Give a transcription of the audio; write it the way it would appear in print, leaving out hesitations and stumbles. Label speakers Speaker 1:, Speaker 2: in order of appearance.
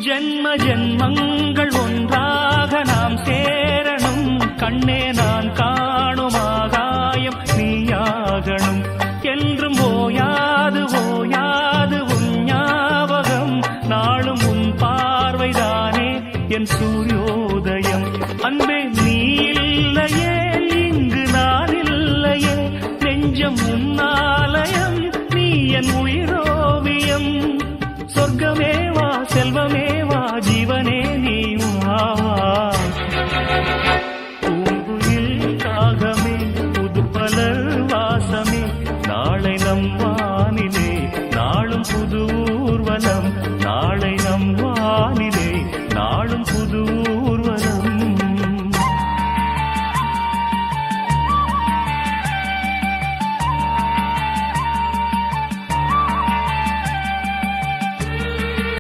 Speaker 1: ஜென்ம ஜென்மங்கள் ஒன்றாக நாம் சேரணும். கண்ணே நான் காணும் ஆகாயம் நீயாகணும். என்றும் ஓயாது ஓயாது உன் ஞாபகம். நாளும் உன் பார்வைதானே என் சூரியோதயம். அன்பே நீ இல்லையே இங்கு நான் இல்லையே. நெஞ்சம் உன்னாலயம் நீ என் உயிரோவியம். சொர்க்கமேவா செல்வமேவா ஜீவனே